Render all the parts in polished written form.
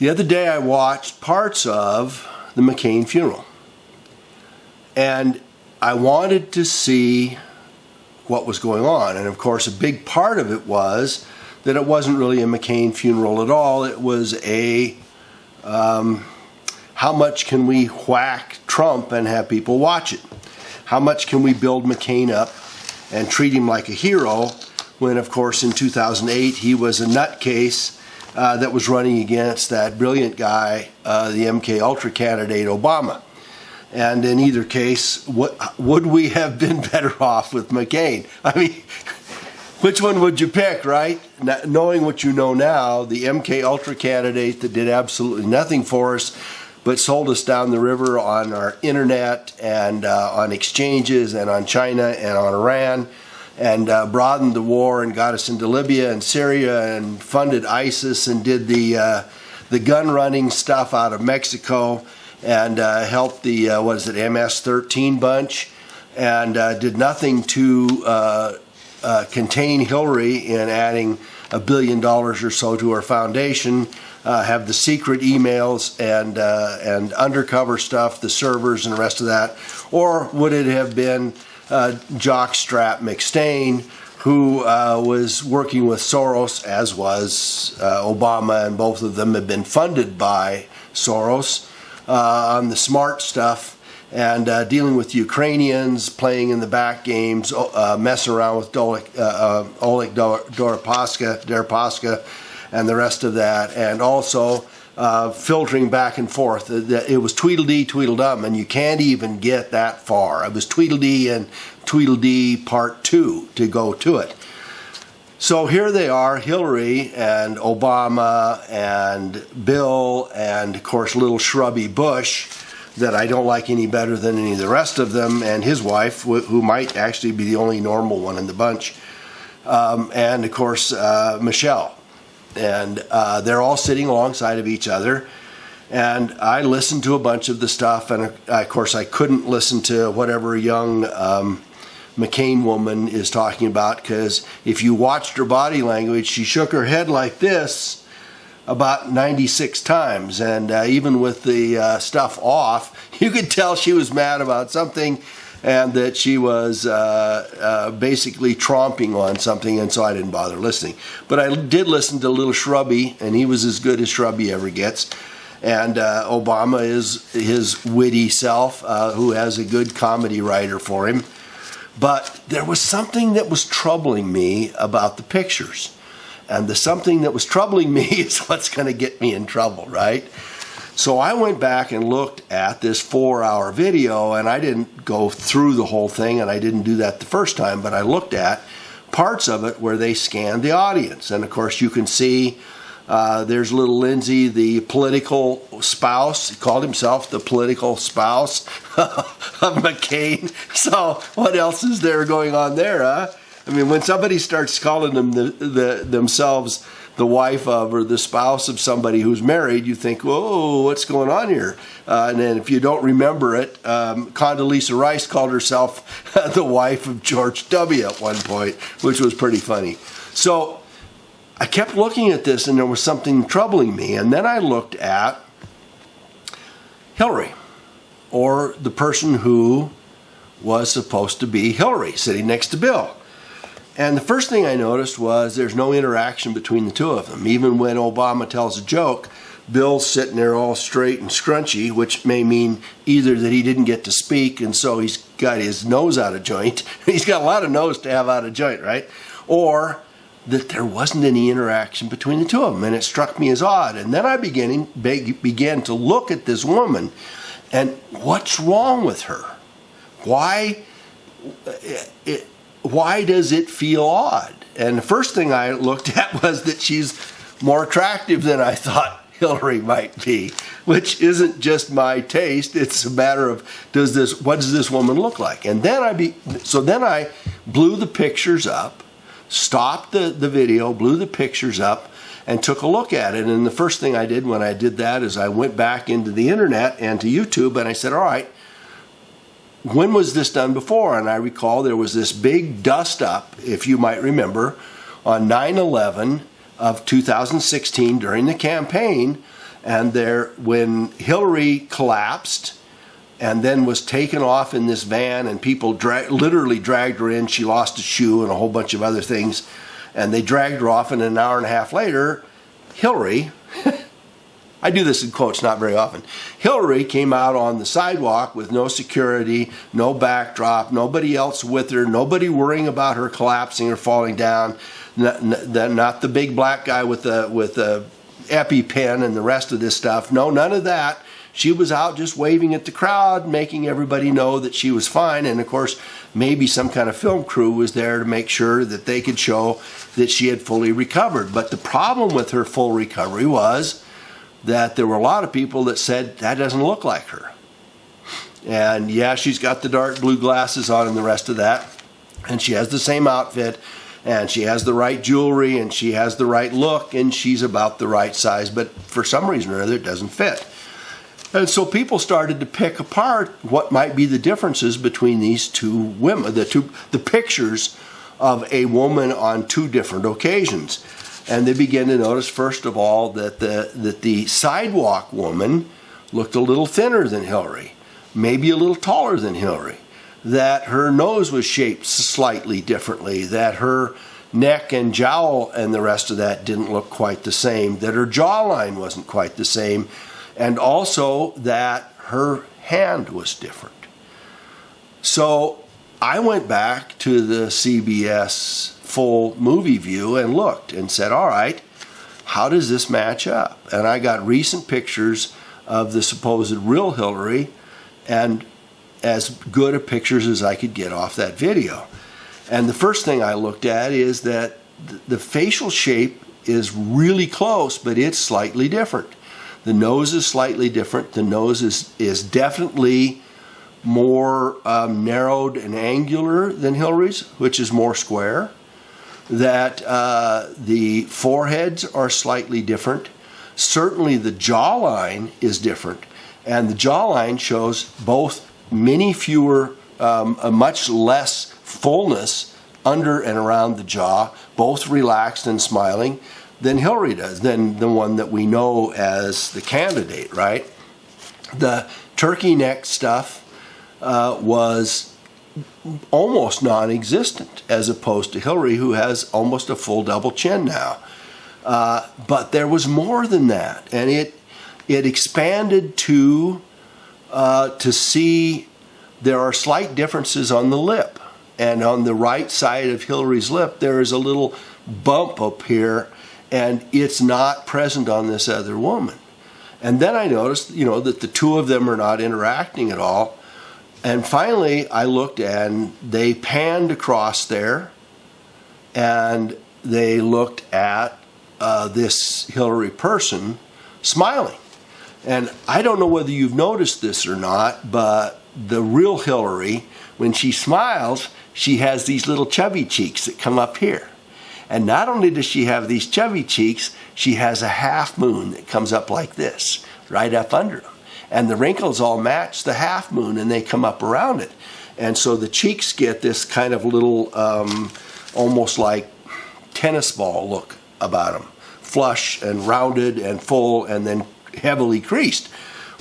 The other day I watched parts of the Mccain funeral, and I wanted to see what was going on. And of course a big part of it was that it wasn't really a Mccain funeral at all. It was a how much can we whack Trump and have people watch it? How much can we build McCain up and treat him like a hero when, of course, in 2008 he was a nutcase that was running against that brilliant guy, the MK Ultra candidate Obama. And in either case, would we have been better off with McCain? I mean, which one would you pick, right? Knowing what you know now, the MK Ultra candidate that did absolutely nothing for us, but sold us down the river on our internet and on exchanges and on China and on Iran, and broadened the war and got us into Libya and Syria and funded ISIS and did the gun running stuff out of Mexico and helped the, MS-13 bunch, and did nothing to contain Hillary in adding $1 billion or so to her foundation, have the secret emails and undercover stuff, the servers and the rest of that? Or would it have been jockstrap Mccain, who was working with Soros, as was Obama, and both of them have been funded by Soros on the smart stuff, and dealing with Ukrainians, playing in the back games, messing around with Oleg Deripaska and the rest of that, and also filtering back and forth. It was Tweedledee, Tweedledum, and you can't even get that far. It was Tweedledee and Tweedledee Part 2 to go to it. So here they are, Hillary and Obama and Bill and, of course, little shrubby Bush, that I don't like any better than any of the rest of them, and his wife, who might actually be the only normal one in the bunch, and, of course, Michelle. And they're all sitting alongside of each other. And I listened to a bunch of the stuff, and of course I couldn't listen to whatever young McCain woman is talking about, because if you watched her body language, she shook her head like this about 96 times, and even with the stuff off, you could tell she was mad about something, and that she was basically tromping on something, and so I didn't bother listening. But I did listen to Little Shrubby, and he was as good as Shrubby ever gets. And Obama is his witty self, who has a good comedy writer for him. But there was something that was troubling me about the pictures. And the something that was troubling me is what's going to get me in trouble, right? So I went back and looked at this 4-hour video, and I didn't go through the whole thing, and I didn't do that the first time, but I looked at parts of it where they scanned the audience. And of course you can see there's little Lindsay, the political spouse. He called himself the political spouse of McCain. So what else is there going on there, huh? I mean, when somebody starts calling them themselves the wife of or the spouse of somebody who's married, you think, whoa, what's going on here? And then if you don't remember it, Condoleezza Rice called herself the wife of George W. at one point, which was pretty funny. So I kept looking at this, and there was something troubling me. And then I looked at Hillary, or the person who was supposed to be Hillary, sitting next to Bill. And the first thing I noticed was there's no interaction between the two of them. Even when Obama tells a joke, Bill's sitting there all straight and scrunchy, which may mean either that he didn't get to speak and so he's got his nose out of joint. He's got a lot of nose to have out of joint, right? Or that there wasn't any interaction between the two of them, and it struck me as odd. And then I began to look at this woman, and what's wrong with her? Why does it feel odd? And the first thing I looked at was that she's more attractive than I thought Hillary might be, which isn't just my taste. It's a matter of what does this woman look like? And then I blew the pictures up, stopped the video, blew the pictures up, and took a look at it. And the first thing I did when I did that is I went back into the internet and to YouTube, and I said, all right, when was this done before? And I recall there was this big dust up, if you might remember, on 9/11 of 2016 during the campaign, And when Hillary collapsed and then was taken off in this van, and people literally dragged her in, she lost a shoe and a whole bunch of other things, and they dragged her off, and an hour and a half later, Hillary, I do this in quotes not very often, Hillary came out on the sidewalk with no security, no backdrop, nobody else with her, nobody worrying about her collapsing or falling down, not the big black guy with the EpiPen and the rest of this stuff. No, none of that. She was out just waving at the crowd, making everybody know that she was fine. And of course, maybe some kind of film crew was there to make sure that they could show that she had fully recovered. But the problem with her full recovery was that there were a lot of people that said, that doesn't look like her. And yeah, she's got the dark blue glasses on and the rest of that. And she has the same outfit. And she has the right jewelry, and she has the right look, and she's about the right size. But for some reason or other, it doesn't fit. And so people started to pick apart what might be the differences between these two women, the pictures of a woman on two different occasions. And they began to notice, first of all, that the sidewalk woman looked a little thinner than Hillary, maybe a little taller than Hillary, that her nose was shaped slightly differently, that her neck and jowl and the rest of that didn't look quite the same, that her jawline wasn't quite the same, and also that her hand was different. So I went back to the CBS full movie view and looked and said, all right, how does this match up? And I got recent pictures of the supposed real Hillary and as good a pictures as I could get off that video. And the first thing I looked at is that the facial shape is really close, but it's slightly different. The nose is slightly different. The nose is definitely more narrowed and angular than Hillary's, which is more square. That the foreheads are slightly different. Certainly the jawline is different. And the jawline shows both many fewer, a much less fullness under and around the jaw, both relaxed and smiling, than Hillary does, than the one that we know as the candidate, right? The turkey neck stuff was almost non-existent, as opposed to Hillary, who has almost a full double chin now. But there was more than that, and it expanded to see there are slight differences on the lip. And on the right side of Hillary's lip, there is a little bump up here, and it's not present on this other woman. And then I noticed, that the two of them are not interacting at all. And finally, I looked and they panned across there, and they looked at this Hillary person smiling. And I don't know whether you've noticed this or not, but the real Hillary, when she smiles, she has these little chubby cheeks that come up here. And not only does she have these chubby cheeks, she has a half moon that comes up like this, right up under them. And the wrinkles all match the half moon, and they come up around it. And so the cheeks get this kind of little, almost like tennis ball look about them. Flush and rounded and full and then heavily creased.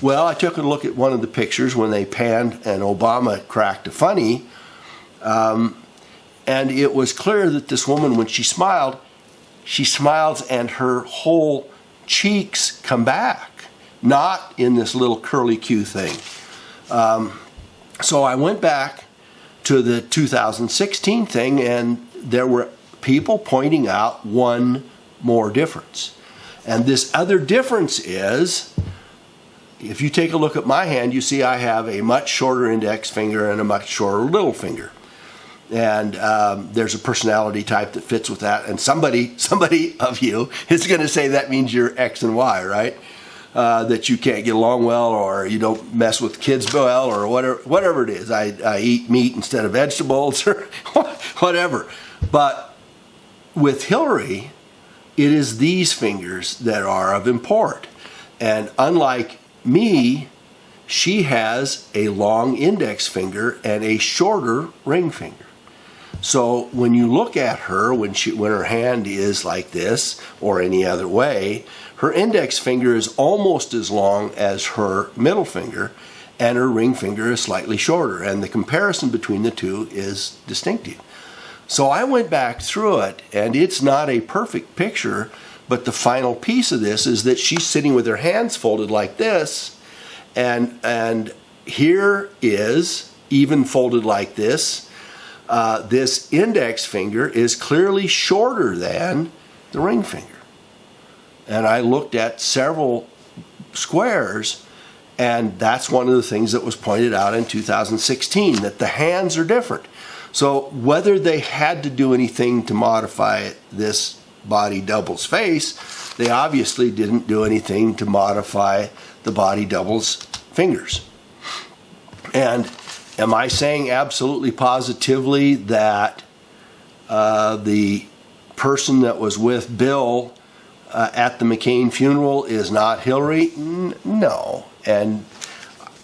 Well, I took a look at one of the pictures when they panned and Obama cracked a funny, and it was clear that this woman, when she smiles and her whole cheeks come back, not in this little curly Q thing. So I went back to the 2016 thing, and there were people pointing out one more difference. And this other difference is, if you take a look at my hand, you see I have a much shorter index finger and a much shorter little finger. And there's a personality type that fits with that. And somebody of you is going to say that means you're X and Y, right? That you can't get along well, or you don't mess with kids well, or whatever it is. I eat meat instead of vegetables, or whatever. But with Hillary, it is these fingers that are of import. And unlike me, she has a long index finger and a shorter ring finger. So when you look at her, when her hand is like this or any other way, her index finger is almost as long as her middle finger, and her ring finger is slightly shorter, and the comparison between the two is distinctive. So I went back through it, and it's not a perfect picture, but the final piece of this is that she's sitting with her hands folded like this, and here is, even folded like this, this index finger is clearly shorter than the ring finger. And I looked at several squares, and that's one of the things that was pointed out in 2016, that the hands are different. So whether they had to do anything to modify this body double's face, they obviously didn't do anything to modify the body double's fingers. And am I saying absolutely positively that the person that was with Bill at the Mccain funeral is not Hillary? No, and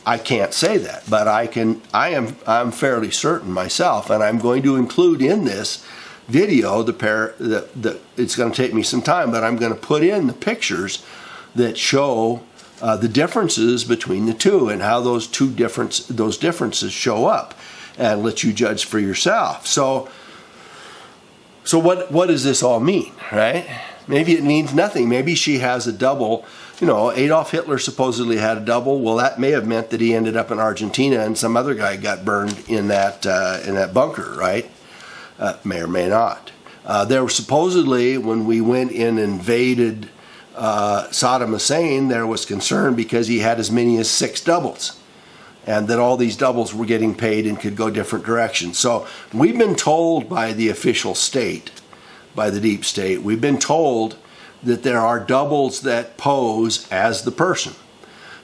I can't say that, but I'm fairly certain myself, and I'm going to include in this video it's going to take me some time, but I'm going to put in the pictures that show the differences between the two and how those differences show up, and let you judge for yourself. So what does this all mean, right? Maybe it means nothing. Maybe she has a double. Adolf Hitler supposedly had a double. Well, that may have meant that he ended up in Argentina and some other guy got burned in that bunker, right? May or may not. There were supposedly, when we went in and invaded Saddam Hussein, there was concern because he had as many as 6 doubles, and that all these doubles were getting paid and could go different directions. So we've been told by the official state, by the deep state, we've been told that there are doubles that pose as the person.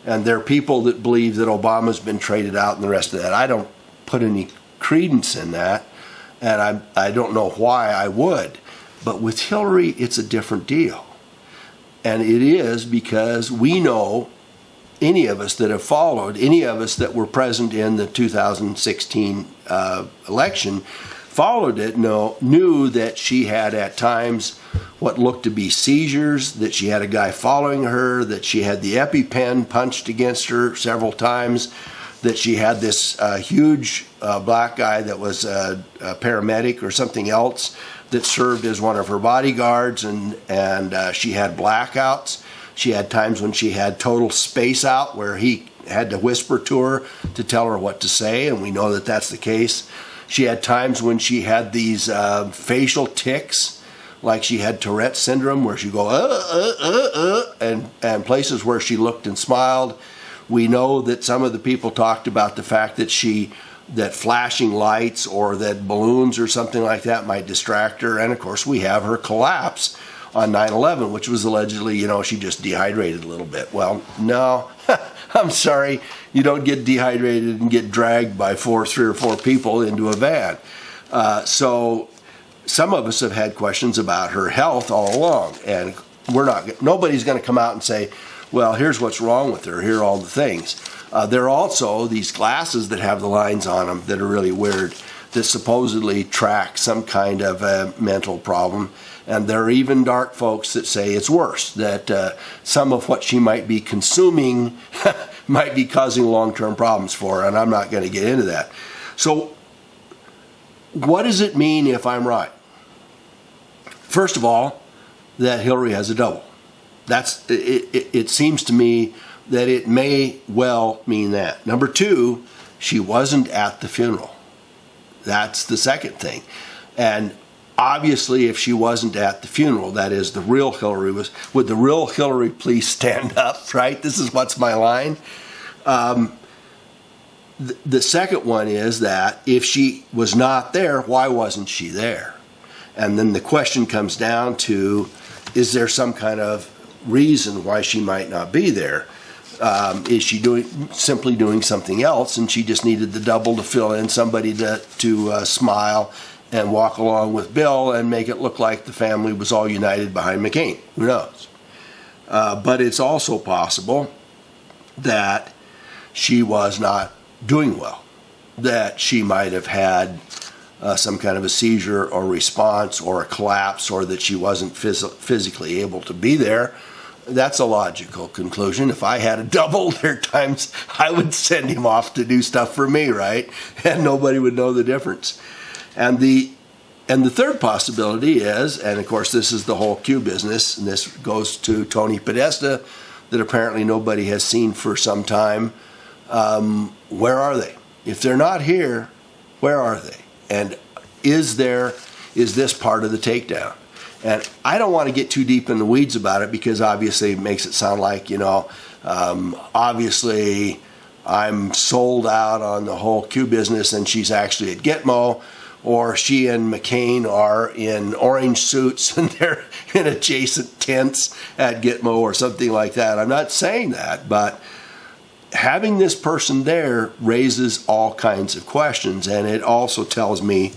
And there are people that believe that Obama's been traded out and the rest of that. I don't put any credence in that, and I don't know why I would. But with Hillary, it's a different deal. And it is because we know, any of us that have followed, any of us that were present in the 2016 election, followed it, knew that she had at times what looked to be seizures, that she had a guy following her, that she had the EpiPen punched against her several times, that she had this huge black guy that was a paramedic or something else that served as one of her bodyguards, and she had blackouts. She had times when she had total space out where he had to whisper to her to tell her what to say, and we know that that's the case. She had times when she had these facial tics, like she had Tourette's syndrome, where she'd go, and places where she looked and smiled. We know that some of the people talked about the fact that flashing lights or that balloons or something like that might distract her. And of course, we have her collapse on 9/11, which was allegedly, she just dehydrated a little bit. Well, no, I'm sorry. You don't get dehydrated and get dragged by 3 or 4 people into a van. So some of us have had questions about her health all along, and nobody's going to come out and say, well, here's what's wrong with her. Here are all the things. There are also these glasses that have the lines on them that are really weird, that supposedly track some kind of a mental problem. And there are even dark folks that say it's worse, that some of what she might be consuming might be causing long-term problems for her, and I'm not going to get into that. So what does it mean if I'm right? First of all, that Hillary has a double. It seems to me that it may well mean that. Number 2, she wasn't at the funeral. That's the second thing. And obviously, if she wasn't at the funeral, that is, the real Hillary would the real Hillary please stand up, right? This is what's my line. The second one is that if she was not there, why wasn't she there? And then the question comes down to, is there some kind of reason why she might not be there? Is she simply doing something else, and she just needed the double to fill in somebody to smile and walk along with Bill and make it look like the family was all united behind Mccain? Who knows? But it's also possible that she was not doing well, that she might have had some kind of a seizure or response or a collapse, or that she wasn't physically able to be there. That's a logical conclusion. If I had a double, there are times I would send him off to do stuff for me, right? And nobody would know the difference. And the third possibility is, and of course this is the whole Q business, and this goes to Tony Podesta, that apparently nobody has seen for some time. Where are they? If they're not here, where are they? And is this part of the takedown? And I don't want to get too deep in the weeds about it, because obviously it makes it sound like, obviously I'm sold out on the whole Q business and she's actually at Gitmo, or she and Mccain are in orange suits and they're in adjacent tents at Gitmo or something like that. I'm not saying that, but having this person there raises all kinds of questions, and it also tells me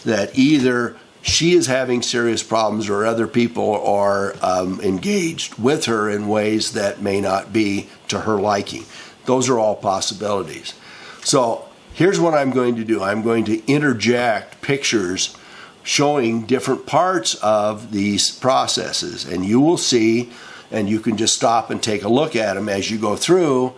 that either she is having serious problems or other people are engaged with her in ways that may not be to her liking. Those are all possibilities. So here's what I'm going to do. I'm going to interject pictures showing different parts of these processes, and you will see, and you can just stop and take a look at them as you go through.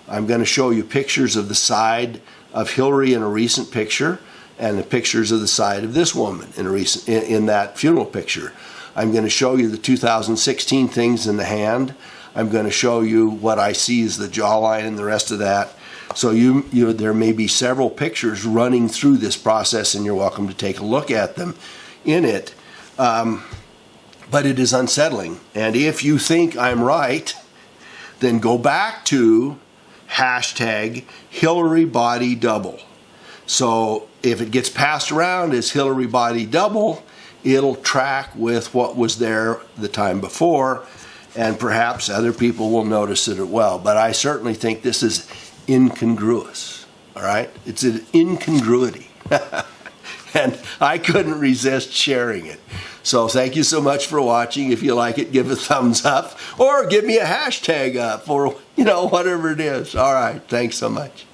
I'm going to show you pictures of the side of Hillary in a recent picture, and the pictures of the side of this woman in that funeral picture. I'm going to show you the 2016 things in the hand. I'm going to show you what I see as the jawline and the rest of that. So there may be several pictures running through this process, and you're welcome to take a look at them in it. But it is unsettling. And if you think I'm right, then go back to hashtag Hillary Body Double. So if it gets passed around as Hillary Body Double, it'll track with what was there the time before, and perhaps other people will notice it as well. But I certainly think this is incongruous, all right? It's an incongruity. And I couldn't resist sharing it. So thank you so much for watching. If you like it, give a thumbs up, or give me a hashtag up, or whatever it is. All right, thanks so much.